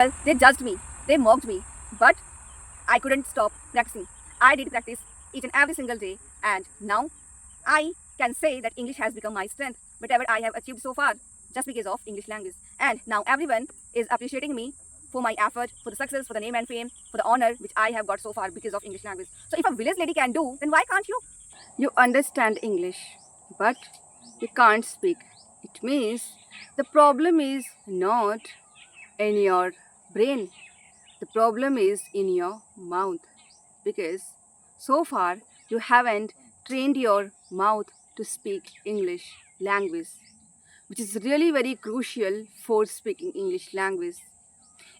Well, they judged me, they mocked me, but I couldn't stop practicing. I did practice each and every single day, and now I can say that English has become my strength, whatever I have achieved so far, just because of English language. And now everyone is appreciating me for my effort, for the success, for the name and fame, for the honor which I have got so far because of English language. So if a village lady can do, then why can't you? You understand English, but you can't speak. It means the problem is not in your brain. The problem is in your mouth because so far you haven't trained your mouth to speak English language, which is really very crucial for speaking English language.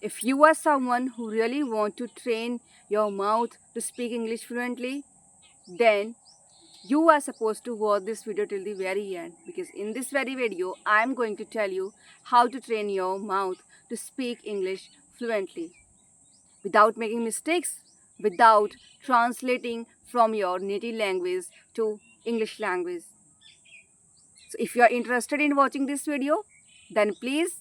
If you are someone who really want to train your mouth to speak English fluently, then you are supposed to watch this video till the very end, because in this very video I am going to tell you how to train your mouth to speak English fluently without making mistakes, without translating from your native language to English language. So if you are interested in watching this video, then please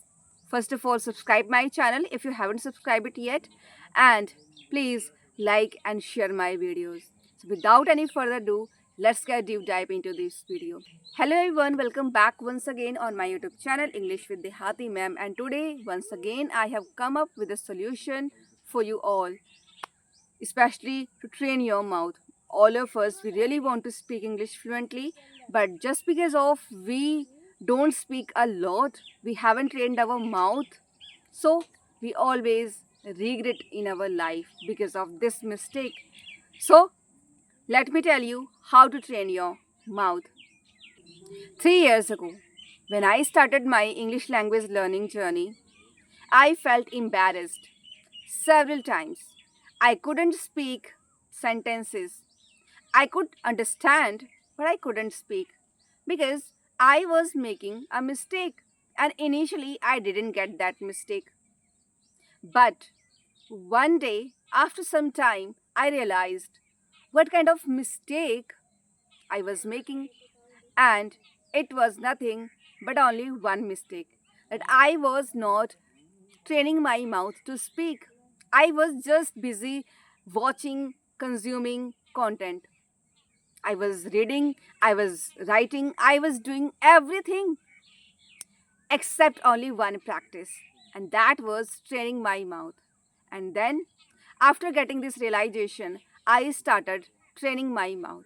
first of all subscribe my channel if you haven't subscribed it yet, and please like and share my videos. So without any further ado, let's get deep dive into this video. Hello everyone, welcome back once again on my YouTube channel English with Dehati Ma'am, and today once again I have come up with a solution for you all, especially to train your mouth. All of us, we really want to speak English fluently, but just because of we don't speak a lot, we haven't trained our mouth, so we always regret in our life because of this mistake. So let me tell you how to train your mouth. 3 years ago, when I started my English language learning journey, I felt embarrassed several times. I couldn't speak sentences. I could understand, but I couldn't speak because I was making a mistake. And initially, I didn't get that mistake. But one day, after some time, I realized what kind of mistake I was making, and it was nothing but only one mistake, that I was not training my mouth to speak. I was just busy watching, consuming content. I was reading, I was writing, I was doing everything except only one practice, and that was training my mouth. And then, after getting this realization, I started training my mouth.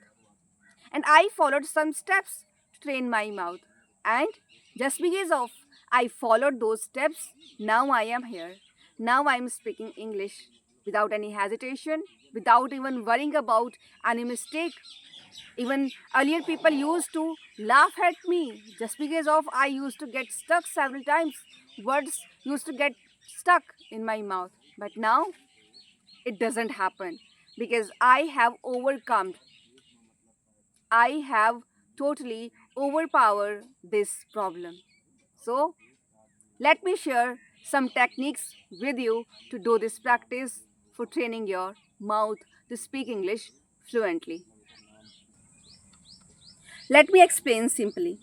And I followed some steps to train my mouth. And just because of I followed those steps, now I am here. Now I am speaking English without any hesitation, without even worrying about any mistake. Even earlier people used to laugh at me just because of I used to get stuck several times. Words used to get stuck in my mouth. But now it doesn't happen because I have overcome, I have totally overpowered this problem. So let me share some techniques with you to do this practice for training your mouth to speak English fluently. Let me explain simply.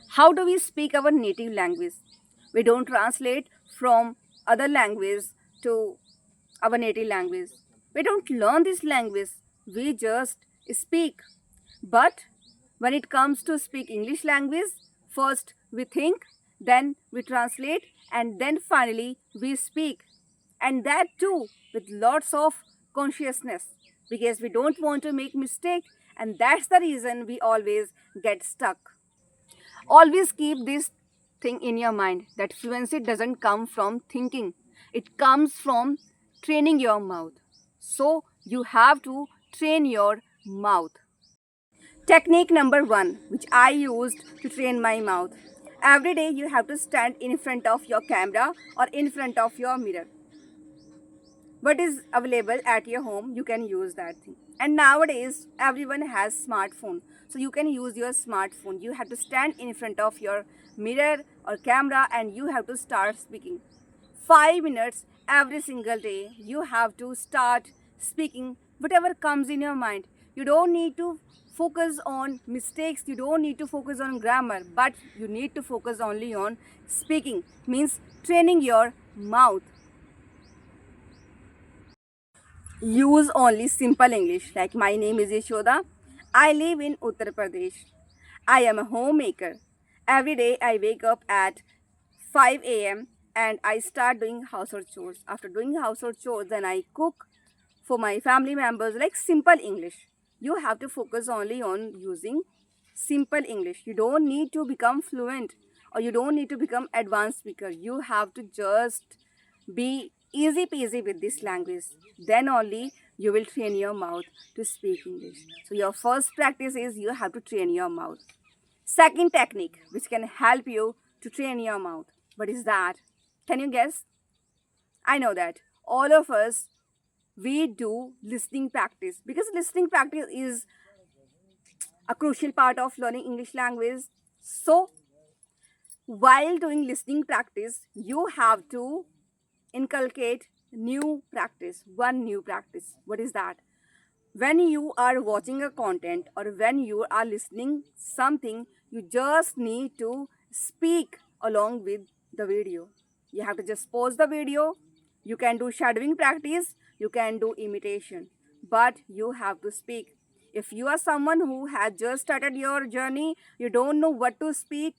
How do we speak our native language? We don't translate from other language to our native language. We don't learn this language. We just speak. But when it comes to speak English language, first we think, then we translate, and then finally we speak. And that too with lots of consciousness, because we don't want to make mistake, and that's the reason we always get stuck. Always keep this thing in your mind that fluency doesn't come from thinking. It comes from training your mouth. So you have to train your mouth. Technique number 1, which I used to train my mouth. Every day you have to stand in front of your camera or in front of your mirror. What is available at your home, you can use that thing. And nowadays everyone has smartphone, so you can use your smartphone. You have to stand in front of your mirror or camera and you have to start speaking. 5 minutes every single day you have to start speaking whatever comes in your mind. You don't need to focus on mistakes, you don't need to focus on grammar, but you need to focus only on speaking, means training your mouth. Use only simple English, like my name is Yashoda. I live in Uttar Pradesh. I am a homemaker. Every day I wake up at 5 a.m. and I start doing household chores. After doing household chores, then I cook for my family members, like simple English. You have to focus only on using simple English. You don't need to become fluent or you don't need to become advanced speaker. You have to just be easy peasy with this language. Then only you will train your mouth to speak English. So your first practice is you have to train your mouth. Second technique which can help you to train your mouth. What is that? Can you guess? I know that all of us, we do listening practice because listening practice is a crucial part of learning English language. So while doing listening practice, you have to inculcate one new practice. What is that? When you are watching a content or when you are listening something, you just need to speak along with the video. You have to just pause the video. You can do shadowing practice, you can do imitation, but you have to speak. If you are someone who has just started your journey, you don't know what to speak,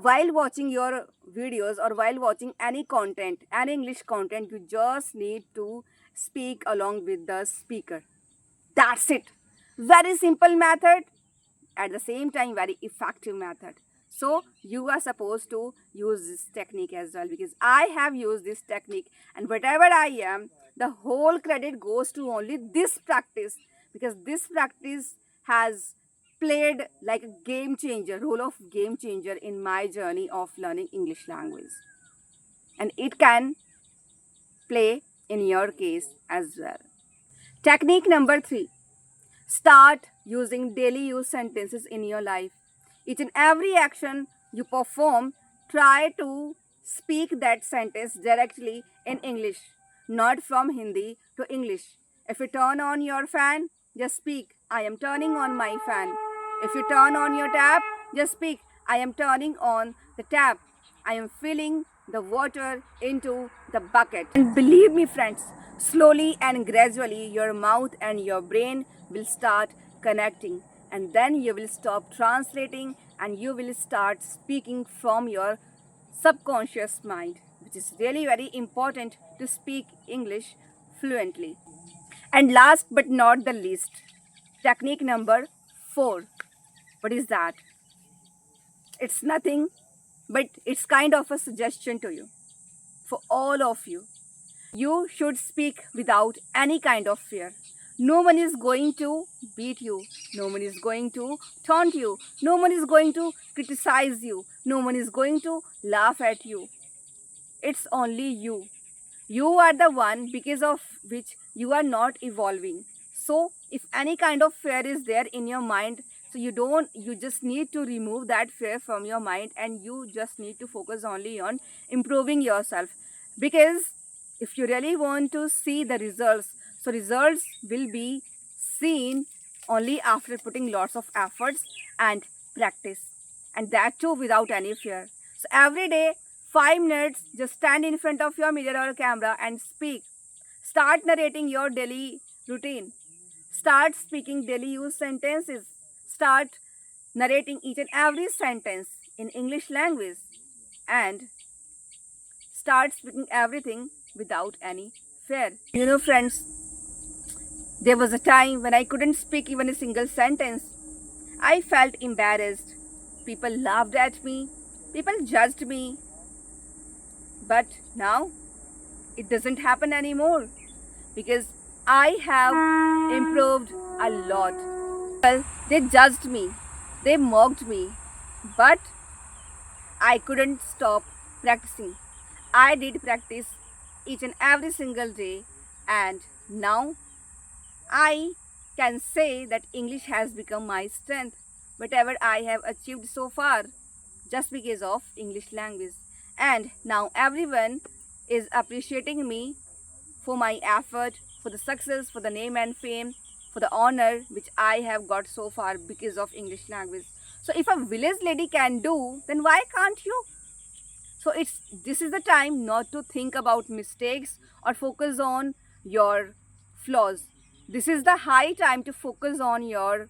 while watching your videos or while watching any content, any English content, you just need to speak along with the speaker. That's it. Very simple method, at the same time very effective method. So you are supposed to use this technique as well, because I have used this technique, and whatever I am, the whole credit goes to only this practice, because this practice has played like a game changer, role of game changer in my journey of learning English language. And it can play in your case as well. Technique number 3. Start using daily use sentences in your life. Each and every action you perform, try to speak that sentence directly in English, not from Hindi to English. If you turn on your fan, just speak, I am turning on my fan. If you turn on your tap, just speak, I am turning on the tap. I am filling the water into the bucket. And believe me, friends, slowly and gradually your mouth and your brain will start connecting, and then you will stop translating and you will start speaking from your subconscious mind, which is really very important to speak English fluently. And last but not the least, technique number 4. What is that? It's nothing, but it's kind of a suggestion to you, for all of you. You should speak without any kind of fear. No one is going to beat you. No one is going to taunt you. No one is going to criticize you. No one is going to laugh at you. It's only you. You are the one because of which you are not evolving. So if any kind of fear is there in your mind, so you just need to remove that fear from your mind, and you just need to focus only on improving yourself. Because if you really want to see the results, so results will be seen only after putting lots of efforts and practice, and that too without any fear. So every day, 5 minutes, just stand in front of your mirror or camera and speak. Start narrating your daily routine. Start speaking daily use sentences. Start narrating each and every sentence in English language, and start speaking everything without any fear. Friends, there was a time when I couldn't speak even a single sentence. I felt embarrassed. People laughed at me. People judged me. But now it doesn't happen anymore, because I have improved a lot. Well, they judged me, they mocked me, but I couldn't stop practicing. I did practice each and every single day, and now I can say that English has become my strength. Whatever I have achieved so far, just because of English language. And now everyone is appreciating me for my effort, for the success, for the name and fame, for the honor which I have got so far because of English language. So if a village lady can do, then why can't you? So this is the time not to think about mistakes or focus on your flaws. This is the high time to focus on your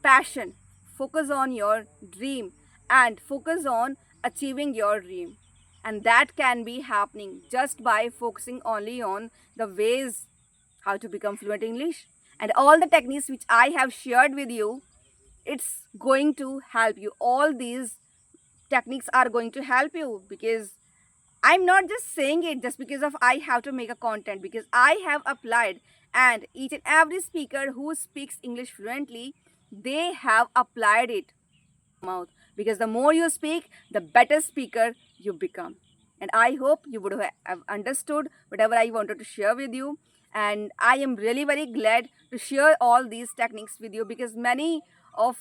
passion, focus on your dream, and focus on achieving your dream. And that can be happening just by focusing only on the ways how to become fluent English and all the techniques which I have shared with you. It's going to help you. All these techniques are going to help you, because I'm not just saying it just because of I have to make a content, because I have applied, and each and every speaker who speaks English fluently, they have applied it mouth, because the more you speak, the better speaker you become. And I hope you would have understood whatever I wanted to share with you. And I am really very glad to share all these techniques with you, because many of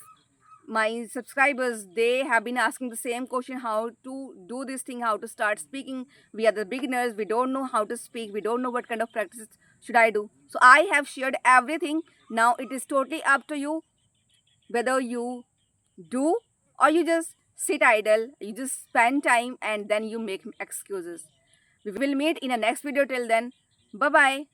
my subscribers, they have been asking the same question, how to do this thing, how to start speaking. We are the beginners, we don't know how to speak, we don't know what kind of practices should I do. So I have shared everything. Now it is totally up to you whether you do or you just sit idle, you just spend time and then you make excuses. We will meet in a next video. Till then, bye bye.